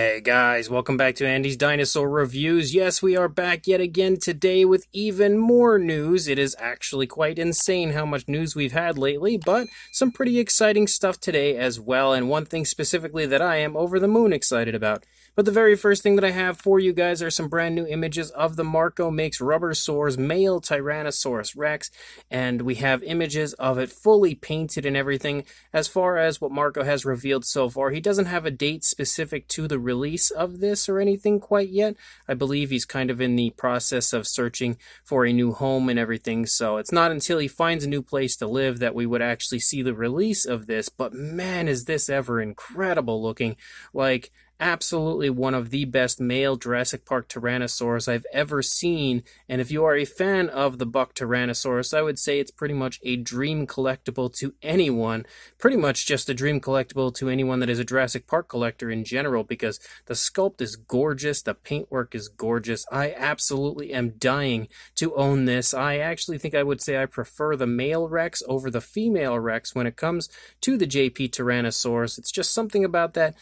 Hey guys, welcome back to Andy's Dinosaur Reviews. Yes, we are back yet again today with even more news. It is actually quite insane how much news we've had lately, but some pretty exciting stuff today as well, and one thing specifically that I am over the moon excited about. But the very first thing that I have for you guys are some brand new images of the Makes Rubbersaurs Male Tyrannosaurus Rex, and we have images of it fully painted and everything. As far as what Marco has revealed so far, he doesn't have a date specific to the release of this or anything quite yet. I believe he's kind of in the process of searching for a new home and everything, so it's not until he finds a new place to live that we would actually see the release of this. But man, is this ever incredible looking. Like, absolutely one of the best male Jurassic Park Tyrannosaurs I've ever seen, and if you are a fan of the buck Tyrannosaurus, I would say it's pretty much a dream collectible to anyone, pretty much just a dream collectible to anyone that is a Jurassic Park collector in general, because the sculpt is gorgeous, the paintwork is gorgeous. I absolutely am dying to own this. I actually think I would say I prefer the male Rex over the female Rex when it comes to the JP Tyrannosaurus. It's just something about that,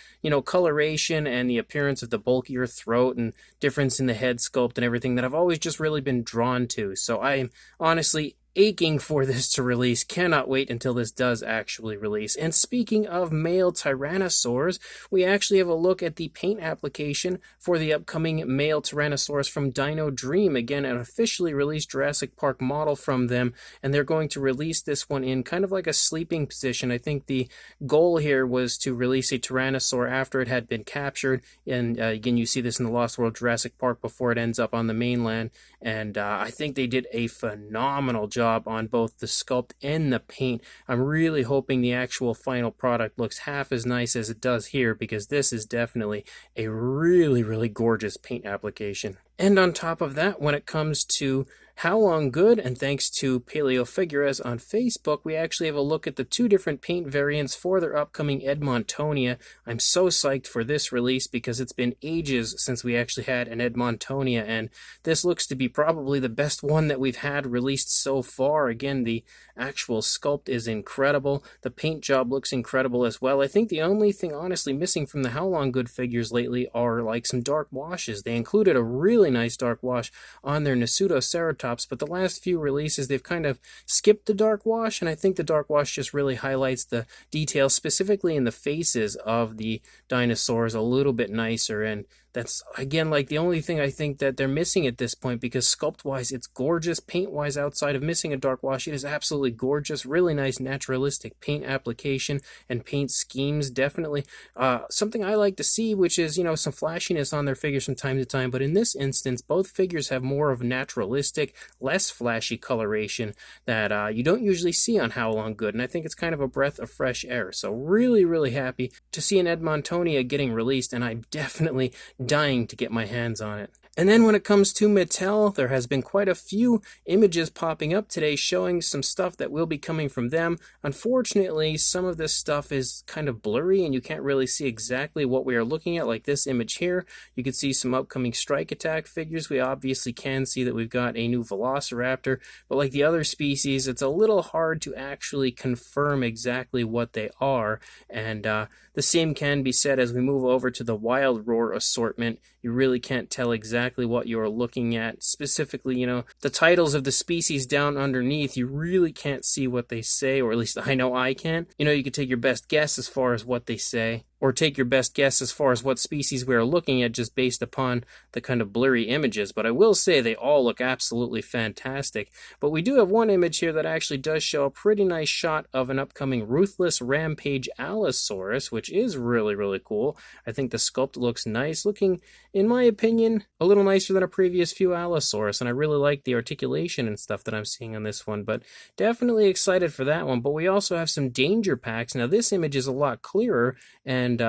coloration and the appearance of the bulkier throat and difference in the head sculpt and everything that I've always just really been drawn to. So I am honestly aching for this to release. Cannot wait until this does actually release. And speaking of male Tyrannosaurs, we actually have a look at the paint application for the upcoming male Tyrannosaurus from Dino Dream. Again, an officially released Jurassic Park model from them, and they're going to release this one in kind of like a sleeping position. I think the goal here was to release a Tyrannosaur after it had been captured, and again, you see this in the Lost World Jurassic Park before it ends up on the mainland, and I think they did a phenomenal job on both the sculpt and the paint. I'm really hoping the actual final product looks half as nice as it does here, because this is definitely a really gorgeous paint application. And on top of that, when it comes to Haolonggood, and thanks to Paleo Figuras on Facebook, we actually have a look at the two different paint variants for their upcoming Edmontonia. I'm so psyched for this release because it's been ages since we actually had an Edmontonia, and this looks to be probably the best one that we've had released so far. Again, the actual sculpt is incredible. The paint job looks incredible as well. I think the only thing honestly missing from the Haolonggood figures lately are like some dark washes. They included a really nice dark wash on their Nasutoceratops, but the last few releases they've kind of skipped the dark wash, and I think the dark wash just really highlights the details specifically in the faces of the dinosaurs a little bit nicer. And that's, again, like the only thing I think that they're missing at this point, because sculpt-wise, it's gorgeous. Paint-wise, outside of missing a dark wash, it is absolutely gorgeous. Really nice naturalistic paint application and paint schemes. Definitely something I like to see, which is, some flashiness on their figures from time to time. But in this instance, both figures have more of naturalistic, less flashy coloration that you don't usually see on Haolonggood. And I think it's kind of a breath of fresh air. So really happy to see an Edmontonia getting released, and I'm definitely dying to get my hands on it. And then when it comes to Mattel, there has been quite a few images popping up today showing some stuff that will be coming from them. Unfortunately, some of this stuff is kind of blurry and you can't really see exactly what we are looking at, like this image here. You can see some upcoming Strike Attack figures. We obviously can see that we've got a new Velociraptor, but like the other species, it's a little hard to actually confirm exactly what they are. And the same can be said as we move over to the Wild Roar assortment. You really can't tell exactly what you're looking at. Specifically, the titles of the species down underneath, you really can't see what they say, or at least I know I can't. You can take your best guess as far as what they say, or take your best guess as far as what species we are looking at just based upon the kind of blurry images. But I will say they all look absolutely fantastic. But we do have one image here that actually does show a pretty nice shot of an upcoming Ruthless Rampage Allosaurus, which is really cool. I think the sculpt looks nice, looking, in my opinion, a little nicer than a previous few Allosaurus, and I really like the articulation and stuff that I'm seeing on this one, but definitely excited for that one. But we also have some danger packs. Now this image is a lot clearer, and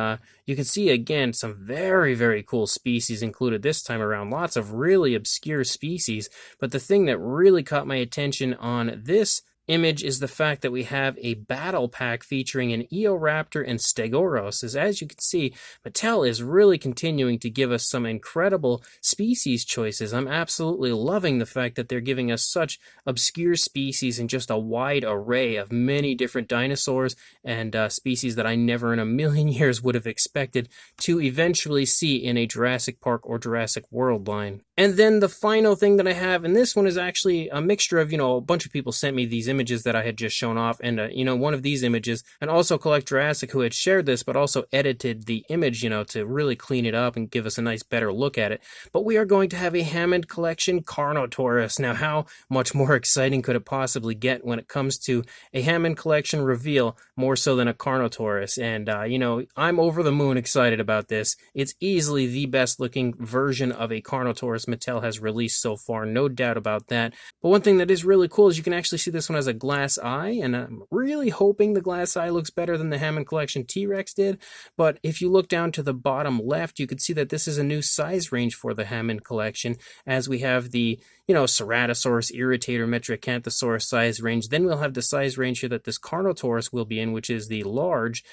you can see again some very cool species included this time around. Lots of really obscure species, but the thing that really caught my attention on this image is the fact that we have a battle pack featuring an Eoraptor and Stegosaurus. As you can see, Mattel is really continuing to give us some incredible species choices. I'm absolutely loving the fact that they're giving us such obscure species and just a wide array of many different dinosaurs and species that I never in a million years would have expected to eventually see in a Jurassic Park or Jurassic World line. And then the final thing that I have, and this one is actually a mixture of, a bunch of people sent me these images that I had just shown off, and, one of these images, and also Collect Jurassic, who had shared this, but also edited the image, to really clean it up and give us a nice, better look at it. But we are going to have a Hammond collection Carnotaurus. Now, how much more exciting could it possibly get when it comes to a Hammond collection reveal, more so than a Carnotaurus? And, I'm over the moon excited about this. It's easily the best looking version of a Carnotaurus Mattel has released so far, no doubt about that. But one thing that is really cool is you can actually see this one has a glass eye, and I'm really hoping the glass eye looks better than the Hammond Collection T-Rex did. But if you look down to the bottom left, you can see that this is a new size range for the Hammond Collection, as we have the Ceratosaurus, Irritator, Metriacanthosaurus size range. Then we'll have the size range here that this Carnotaurus will be in, which is the large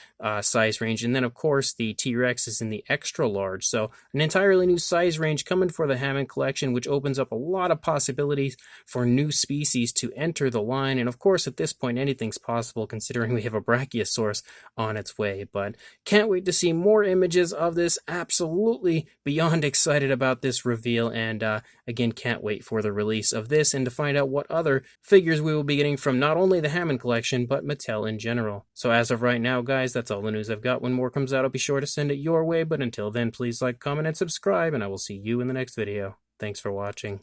size range. And then, of course, the T-Rex is in the extra large. So an entirely new size range coming for the Hammond collection, which opens up a lot of possibilities for new species to enter the line. And, of course, at this point, anything's possible considering we have a Brachiosaurus on its way. But can't wait to see more images of this. Absolutely beyond excited about this reveal. And, again, can't wait for the release of this and to find out what other figures we will be getting from not only the Hammond collection, but Mattel in general. So as of right now, guys, that's all the news I've got. When more comes out, I'll be sure to send it your way. But until then, please like, comment, and subscribe, and I will see you in the next video. Thanks for watching.